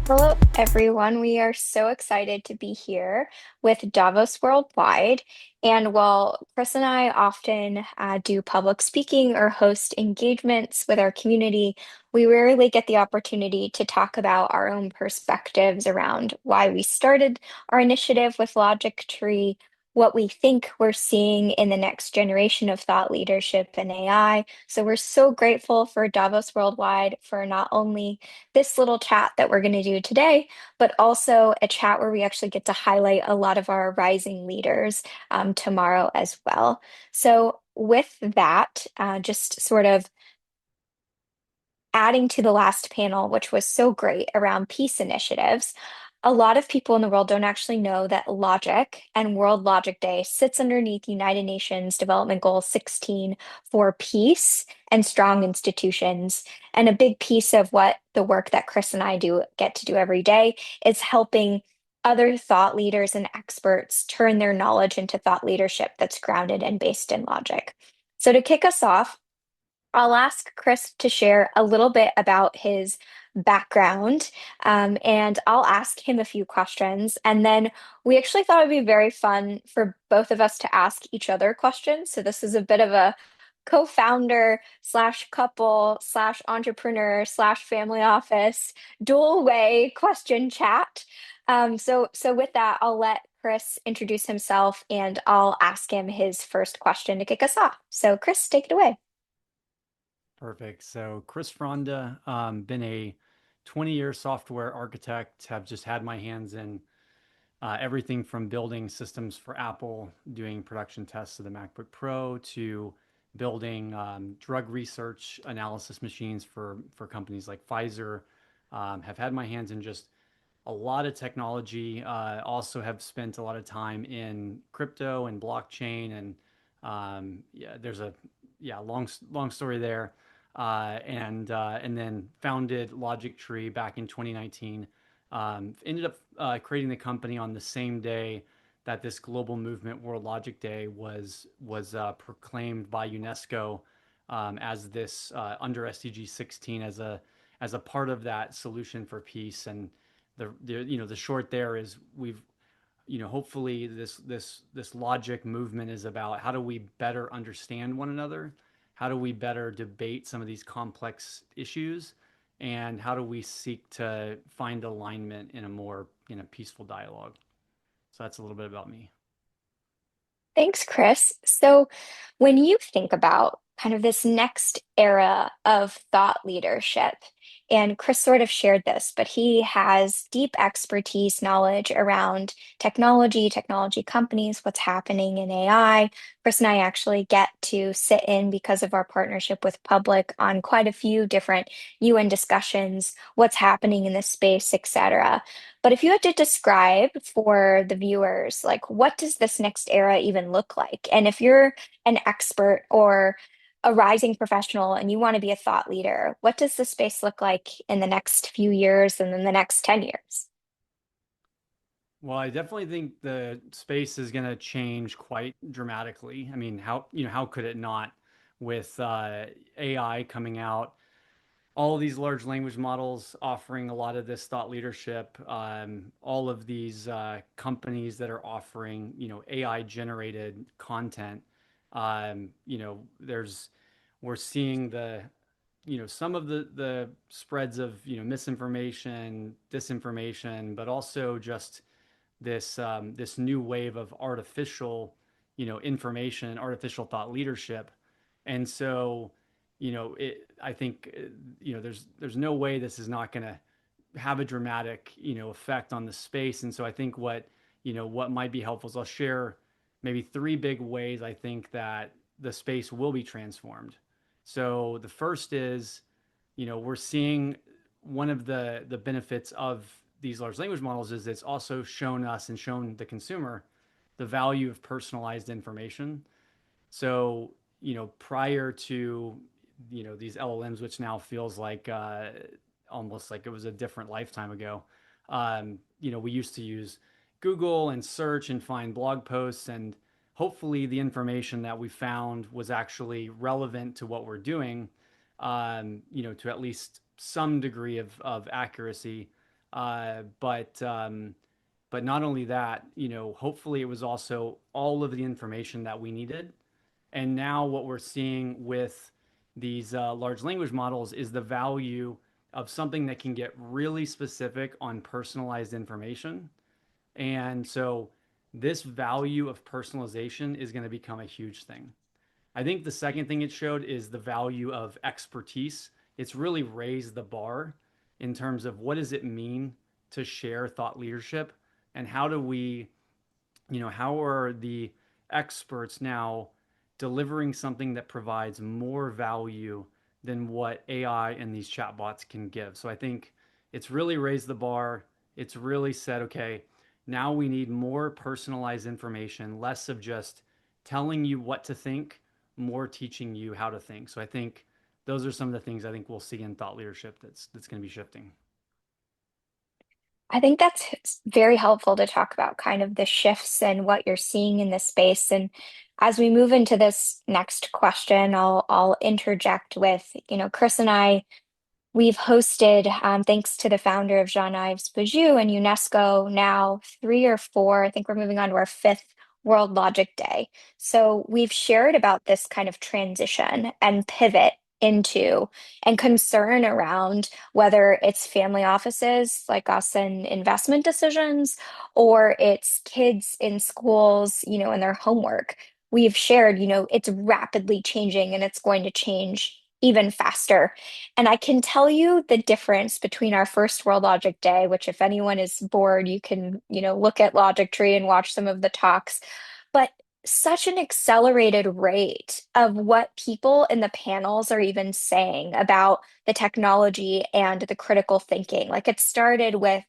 Hello, everyone. We are so excited to be here with Davos Worldwide. And while Chris and I often do public speaking or host engagements with our community, we rarely get the opportunity to talk about our own perspectives around why we started our initiative with Logictry, what we think we're seeing in the next generation of thought leadership and AI. So we're so grateful for Davos Worldwide for not only this little chat that we're going to do today, but also a chat where we actually get to highlight a lot of our rising leaders tomorrow as well. So, with that, just sort of adding to the last panel, which was so great around peace initiatives, a lot of people in the world don't actually know that Logic and World Logic Day sits underneath United Nations Development Goal 16 for peace and strong institutions. And a big piece of what the work that Chris and I do get to do every day is helping other thought leaders and experts turn their knowledge into thought leadership that's grounded and based in logic. So to kick us off, I'll ask Chris to share a little bit about his background, and I'll ask him a few questions. And then we actually thought it'd be very fun for both of us to ask each other questions. So this is a bit of a co-founder slash couple slash entrepreneur slash family office dual way question chat. So with that, I'll let Chris introduce himself and I'll ask him his first question to kick us off. So Chris, take it away. Perfect. So, Chris Fronda, been a 20-year software architect, have just had my hands in everything from building systems for Apple, doing production tests of the MacBook Pro, to building drug research analysis machines for companies like Pfizer. Have had my hands in just a lot of technology. Also have spent a lot of time in crypto and blockchain, and yeah, there's a long story there. And then founded Logictree back in 2019. Ended up creating the company on the same day that this global movement, World Logic Day, was proclaimed by UNESCO as this under SDG 16 as a part of that solution for peace. And the short there is we've hopefully this logic movement is about how do we better understand one another, how do we better debate some of these complex issues, and how do we seek to find alignment in a more peaceful dialogue. So that's a little bit about me. Thanks, Chris. So, when you think about kind of this next era of thought leadership, and Chris sort of shared this, but he has deep expertise, knowledge around technology companies, what's happening in AI. Chris and I actually get to sit in because of our partnership with Public on quite a few different UN discussions, what's happening in this space, etc. But if you had to describe for the viewers, like what does this next era even look like? And if you're an expert or a rising professional and you want to be a thought leader, what does the space look like in the next few years and then the next 10 years? Well, I definitely think the space is going to change quite dramatically. I mean, how could it not with AI coming out, all of these large language models offering a lot of this thought leadership, all of these companies that are offering, AI generated content. There's we're seeing some of the spreads of, misinformation, disinformation, but also just this new wave of artificial, information, artificial thought leadership. And so, I think, there's no way this is not going to have a dramatic, effect on the space. And so I think what might be helpful is I'll share maybe three big ways I think that the space will be transformed. So the first is, we're seeing one of the benefits of these large language models is it's also shown us and shown the consumer the value of personalized information. So, prior to, these LLMs, which now feels like almost like it was a different lifetime ago, we used to use Google and search and find blog posts, and hopefully the information that we found was actually relevant to what we're doing, to at least some degree of accuracy. But not only that, hopefully it was also all of the information that we needed. And now what we're seeing with these large language models is the value of something that can get really specific on personalized information. And so this value of personalization is going to become a huge thing. I think the second thing it showed is the value of expertise. It's really raised the bar in terms of what does it mean to share thought leadership, and how do we, how are the experts now delivering something that provides more value than what AI and these chatbots can give? So I think it's really raised the bar. It's really said, okay, now we need more personalized information, less of just telling you what to think, more teaching you how to think. So I think those are some of the things I think we'll see in thought leadership that's going to be shifting. I think that's very helpful to talk about kind of the shifts and what you're seeing in this space. And as we move into this next question, I'll interject with, Chris and I. We've hosted, thanks to the founder of Jean-Yves Bourdieu and UNESCO, now three or four, I think we're moving on to our fifth World Logic Day. So we've shared about this kind of transition and pivot into and concern around whether it's family offices like us and investment decisions, or it's kids in schools, and their homework. We've shared, it's rapidly changing and it's going to change even faster. And I can tell you the difference between our first World Logic Day, which if anyone is bored, you can, look at Logictry and watch some of the talks, but such an accelerated rate of what people in the panels are even saying about the technology and the critical thinking. Like it started with,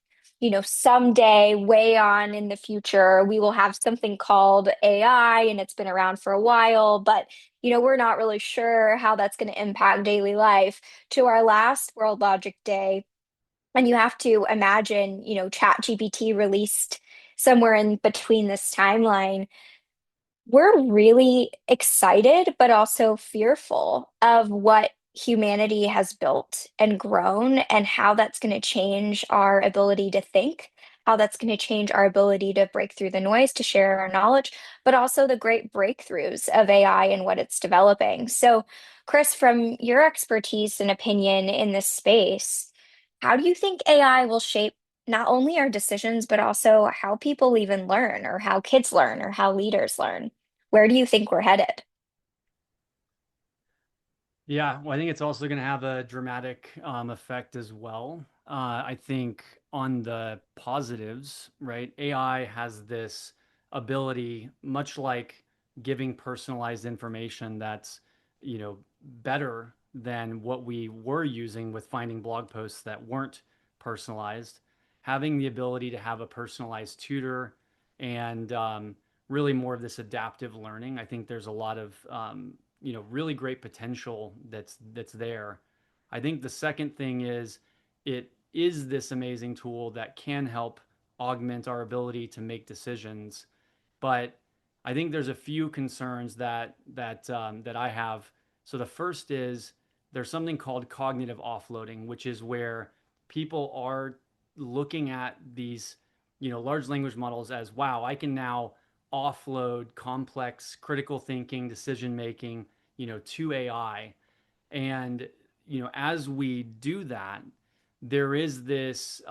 someday way on in the future, we will have something called AI, and it's been around for a while, but we're not really sure how that's going to impact daily life, to our last World Logic Day. And you have to imagine, ChatGPT released somewhere in between this timeline. We're really excited, but also fearful of what humanity has built and grown, and how that's going to change our ability to think, how that's going to change our ability to break through the noise, to share our knowledge, but also the great breakthroughs of AI and what it's developing. So, Chris, from your expertise and opinion in this space, how do you think AI will shape not only our decisions, but also how people even learn, or how kids learn, or how leaders learn? Where do you think we're headed? Yeah, well, I think it's also going to have a dramatic effect as well. I think on the positives, right? AI has this ability, much like giving personalized information that's, better than what we were using with finding blog posts that weren't personalized. Having the ability to have a personalized tutor and really more of this adaptive learning. I think there's a lot of really great potential that's there. I think the second thing is it is this amazing tool that can help augment our ability to make decisions, but I think there's a few concerns that I have. So the first is there's something called cognitive offloading, which is where people are looking at these, large language models as, wow, I can now offload complex critical thinking, decision making, to AI. And, as we do that, there is this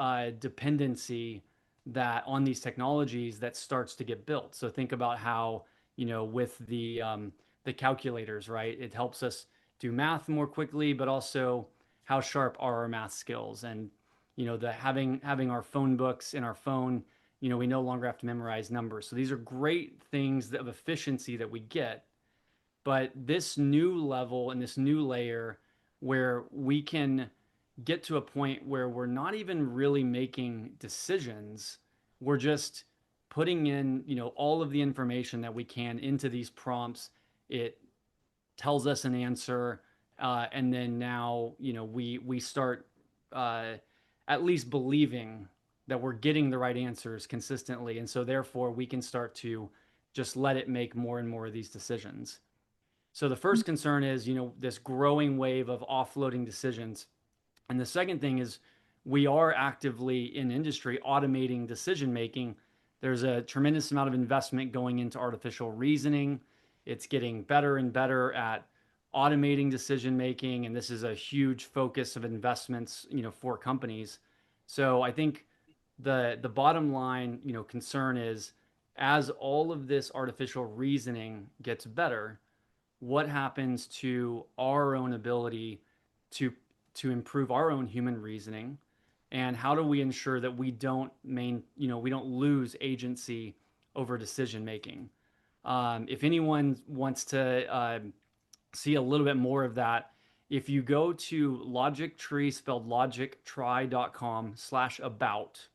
dependency that on these technologies that starts to get built. So think about how, with the calculators, right? It helps us do math more quickly, but also how sharp are our math skills? And, the having our phone books in our phone, we no longer have to memorize numbers. So these are great things of efficiency that we get. But this new level and this new layer where we can get to a point where we're not even really making decisions, we're just putting in, all of the information that we can into these prompts. It tells us an answer, and then now, we start uh, at least believing that we're getting the right answers consistently, and so therefore we can start to just let it make more and more of these decisions. So the first concern is, this growing wave of offloading decisions. And the second thing is we are actively in industry automating decision making. There's a tremendous amount of investment going into artificial reasoning. It's getting better and better at automating decision making, and this is a huge focus of investments, for companies. So I think the bottom line, concern is, as all of this artificial reasoning gets better, what happens to our own ability to improve our own human reasoning, and how do we ensure that we don't lose agency over decision making. If anyone wants to see a little bit more of that, if you go to Logictree, spelled logictry.com/about,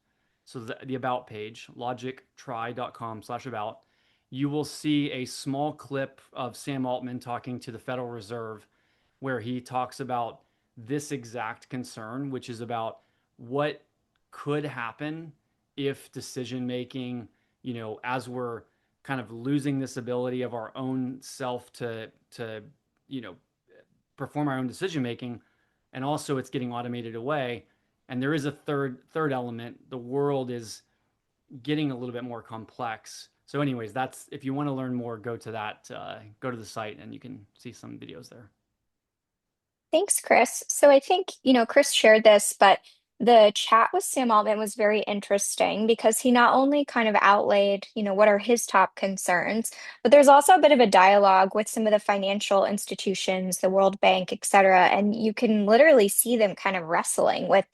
so the about page, logictry.com/about, you will see a small clip of Sam Altman talking to the Federal Reserve, where he talks about this exact concern, which is about what could happen if decision making, as we're kind of losing this ability of our own self to you know perform our own decision making, and also it's getting automated away. And there is a third element. The world is getting a little bit more complex. So, anyways, that's, if you want to learn more, go to the site and you can see some videos there. Thanks, Chris. So I think, Chris shared this, but the chat with Sam Altman was very interesting because he not only kind of outlaid, what are his top concerns, but there's also a bit of a dialogue with some of the financial institutions, the World Bank, et cetera. And you can literally see them kind of wrestling with,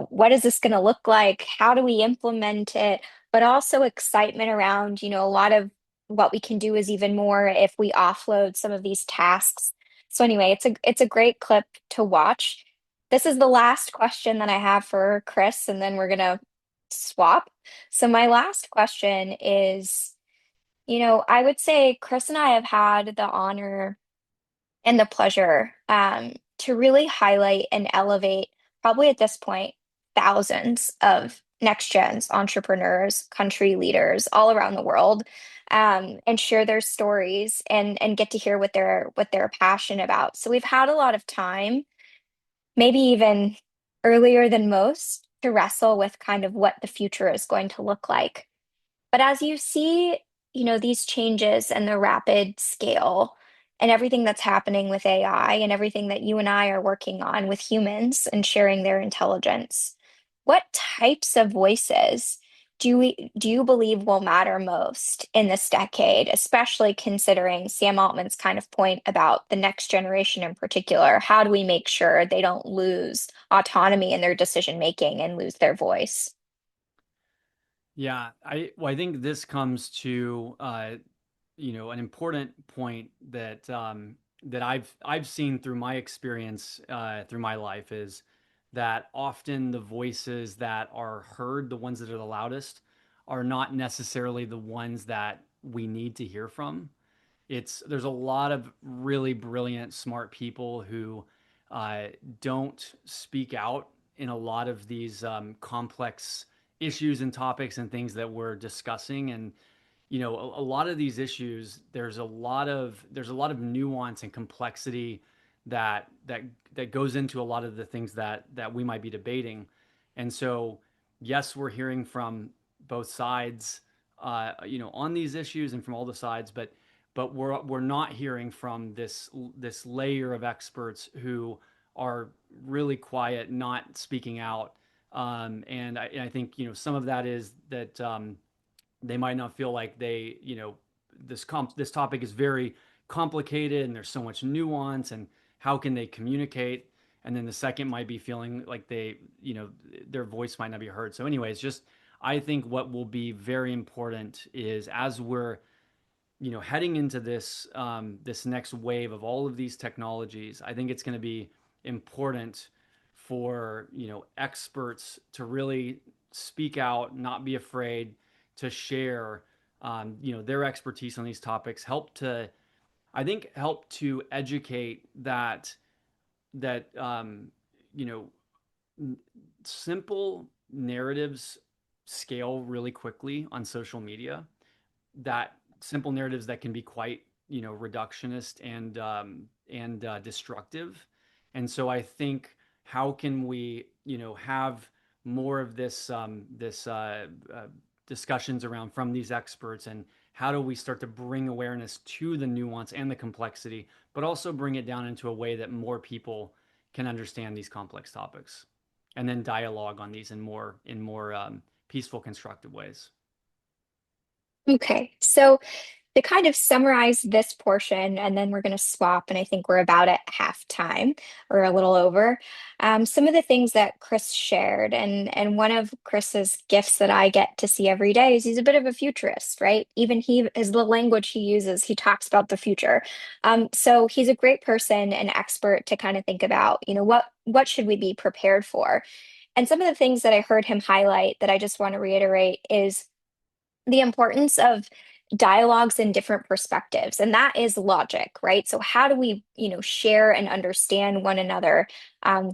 what is this going to look like? How do we implement it? But also excitement around, a lot of what we can do is even more if we offload some of these tasks. So anyway, it's a great clip to watch. This is the last question that I have for Chris, and then we're gonna swap. So my last question is, I would say Chris and I have had the honor and the pleasure to really highlight and elevate, probably at this point, thousands of next gens, entrepreneurs, country leaders all around the world, and share their stories and get to hear what they're passionate about. So we've had a lot of time, maybe even earlier than most, to wrestle with kind of what the future is going to look like. But as you see, these changes and the rapid scale and everything that's happening with AI and everything that you and I are working on with humans and sharing their intelligence, what types of voices do you believe will matter most in this decade, especially considering Sam Altman's kind of point about the next generation in particular? How do we make sure they don't lose autonomy in their decision making and lose their voice? Yeah, I think this comes to an important point that I've seen through my experience, through my life, is that often the voices that are heard, the ones that are the loudest, are not necessarily the ones that we need to hear from. There's a lot of really brilliant, smart people who uh, don't speak out in a lot of these complex issues and topics and things that we're discussing. And a lot of these issues, there's a lot of nuance and complexity that goes into a lot of the things that we might be debating. And so, yes, we're hearing from both sides, on these issues, and from all the sides, but we're not hearing from this layer of experts who are really quiet, not speaking out. And I think some of that is that they might not feel like this topic is very complicated and there's so much nuance, and how can they communicate. And then the second might be feeling like their voice might not be heard. So anyways, just, I think what will be very important is, as we're heading into this next wave of all of these technologies, I think it's going to be important for experts to really speak out, not be afraid to share their expertise on these topics. Help to educate that you know simple narratives scale really quickly on social media, that simple narratives that can be quite reductionist and destructive. And so I think how can we, have more of this discussions around from these experts, and how do we start to bring awareness to the nuance and the complexity, but also bring it down into a way that more people can understand these complex topics, and then dialogue on these in more peaceful, constructive ways. Okay, so to kind of summarize this portion, and then we're going to swap, and I think we're about at halftime or a little over. Some of the things that Chris shared, and one of Chris's gifts that I get to see every day is he's a bit of a futurist, right? Even he is the language he uses, he talks about the future. So he's a great person, an expert to kind of think about, what should we be prepared for? And some of the things that I heard him highlight that I just want to reiterate is the importance of dialogues and different perspectives, and that is logic, right? So how do we share and understand one another?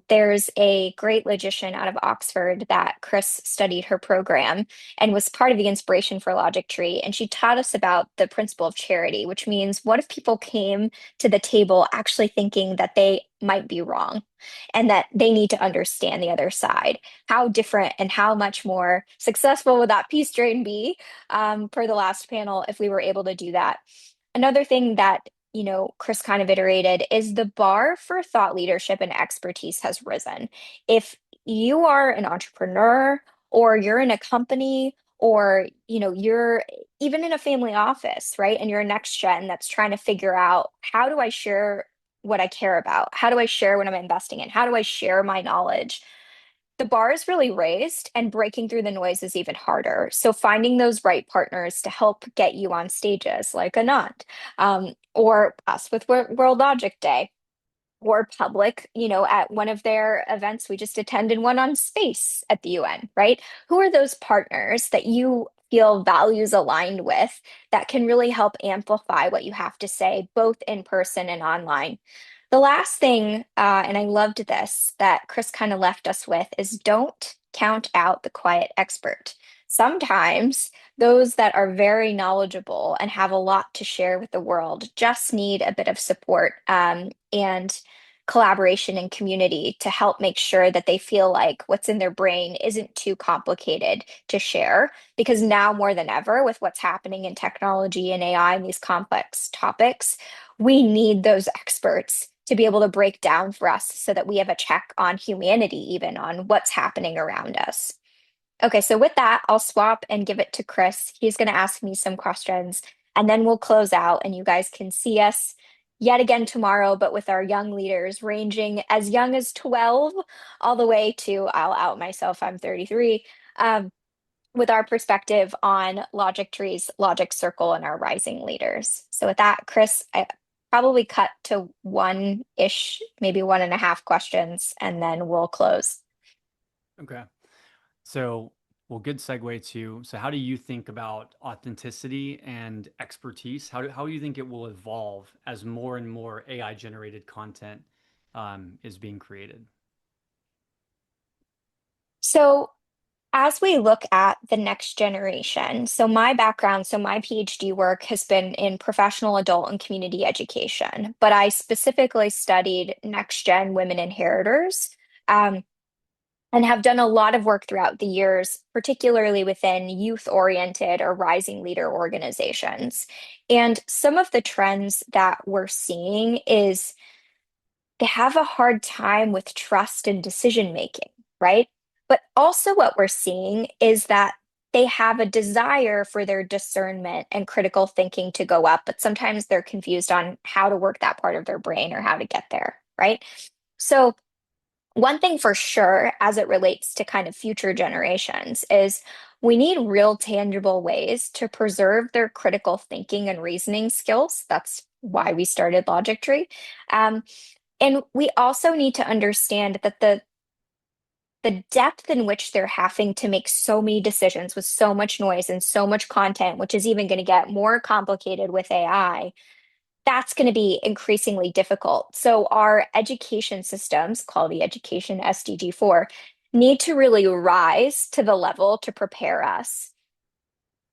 There's a great logician out of Oxford that Chris studied her program and was part of the inspiration for Logictry, and she taught us about the principle of charity, which means what if people came to the table actually thinking that they might be wrong and that they need to understand the other side? How different and how much more successful would that peace train be, per the last panel, if we were able to do that? Another thing that, Chris kind of iterated is the bar for thought leadership and expertise has risen. If you are an entrepreneur or you're in a company or, you're even in a family office, right? And you're a next gen that's trying to figure out, how do I share what I care about? How do I share what I'm investing in? How do I share my knowledge? The bar is really raised, and breaking through the noise is even harder. So finding those right partners to help get you on stages like Anant, or us with World Logic Day, or public, at one of their events. We just attended one on space at the UN, right? Who are those partners that you feel values aligned with that can really help amplify what you have to say, both in person and online? The last thing, and I loved this, that Chris kind of left us with is don't count out the quiet expert. Sometimes those that are very knowledgeable and have a lot to share with the world just need a bit of support, and collaboration and community to help make sure that they feel like what's in their brain isn't too complicated to share. Because now more than ever, with what's happening in technology and AI and these complex topics, we need those experts to be able to break down for us so that we have a check on humanity, even on what's happening around us. Okay, so with that, I'll swap and give it to Chris. He's going to ask me some questions, and then we'll close out, and you guys can see us yet again tomorrow, but with our young leaders ranging as young as 12 all the way to, I'll out myself, I'm 33, with our perspective on Logic Trees, Logic Circle, and our rising leaders. So with that, Chris, I probably cut to one-ish, maybe one and a half questions, and then we'll close. Okay. So, well, good segue to, so how do you think about authenticity and expertise? How do you think it will evolve as more and more AI generated content is being created? So as we look at the next generation, so my background, so my PhD work has been in professional adult and community education, but I specifically studied next gen women inheritors, um, and have done a lot of work throughout the years, particularly within youth oriented or rising leader organizations. And some of the trends that we're seeing is they have a hard time with trust and decision making, right? But also, what we're seeing is that they have a desire for their discernment and critical thinking to go up, but sometimes they're confused on how to work that part of their brain or how to get there, right? So, one thing for sure, as it relates to kind of future generations, is we need real tangible ways to preserve their critical thinking and reasoning skills. That's why we started Logictree. And we also need to understand that the depth in which they're having to make so many decisions with so much noise and so much content, which is even going to get more complicated with AI, that's going to be increasingly difficult. So our education systems, quality education, SDG4, need to really rise to the level to prepare us.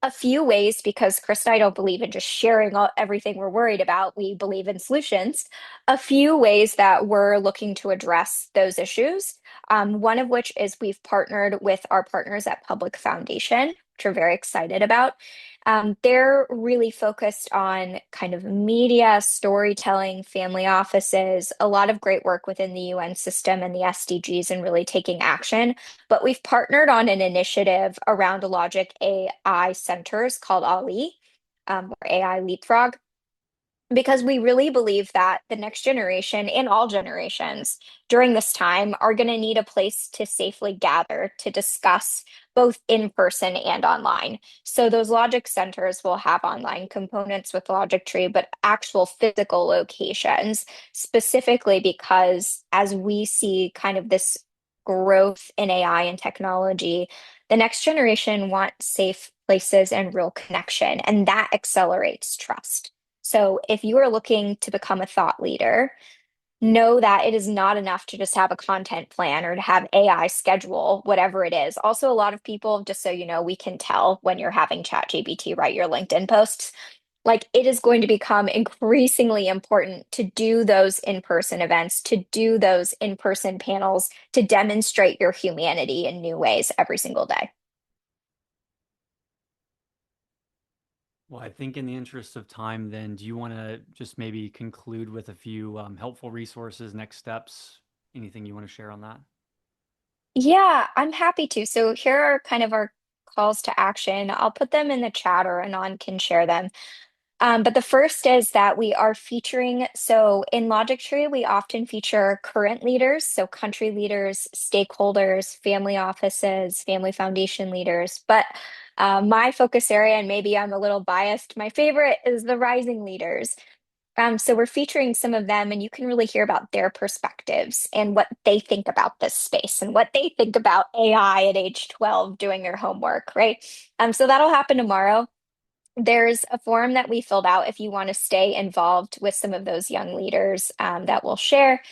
A few ways, because Chris and I don't believe in just sharing everything we're worried about. We believe in solutions. A few ways that we're looking to address those issues. One of which is we've partnered with our partners at Public Foundation, which we're very excited about. They're really focused on kind of media, storytelling, family offices, a lot of great work within the UN system and the SDGs and really taking action. But we've partnered on an initiative around Logic AI centers called Ali, or AI Leapfrog, because we really believe that the next generation and all generations during this time are going to need a place to safely gather to discuss both in person and online. So those logic centers will have online components with Logictree, but actual physical locations, specifically because as we see kind of this growth in AI and technology, the next generation wants safe places and real connection, and that accelerates trust. So if you are looking to become a thought leader, know that it is not enough to just have a content plan or to have AI schedule whatever it is. Also, a lot of people, just so you know, we can tell when you're having ChatGPT write your LinkedIn posts. Like it is going to become increasingly important to do those in-person events, to do those in-person panels, to demonstrate your humanity in new ways every single day. Well, I think in the interest of time, then, do you want to just maybe conclude with a few helpful resources, next steps, anything you want to share on that? Yeah, I'm happy to. So here are kind of our calls to action. I'll put them in the chat or Anon can share them. But the first is that we are featuring, so in Logictree, we often feature current leaders, so country leaders, stakeholders, family offices, family foundation leaders. But my focus area, and maybe I'm a little biased, my favorite is the rising leaders. So we're featuring some of them, and you can really hear about their perspectives and what they think about this space and what they think about AI at age 12 doing their homework, right? So that'll happen tomorrow. There's a forum that we filled out if you want to stay involved with some of those young leaders that we'll share.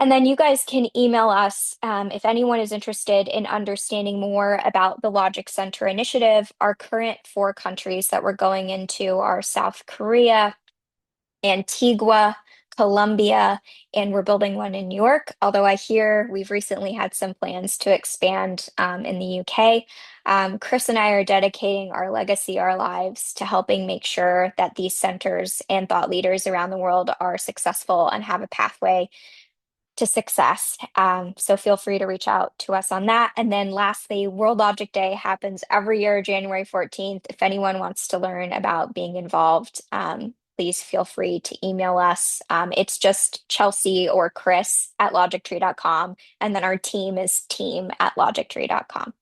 And then you guys can email us if anyone is interested in understanding more about the Logic Center initiative. Our current four countries that we're going into are South Korea, Antigua, Colombia, and we're building one in New York. Although I hear we've recently had some plans to expand in the UK. Chris and I are dedicating our legacy, our lives to helping make sure that these centers and thought leaders around the world are successful and have a pathway to success. So feel free to reach out to us on that. And then lastly, World Object Day happens every year, January 14th. If anyone wants to learn about being involved, please feel free to email us. It's just Chelsea or Chris at logictree.com. And then our team is team at logictree.com.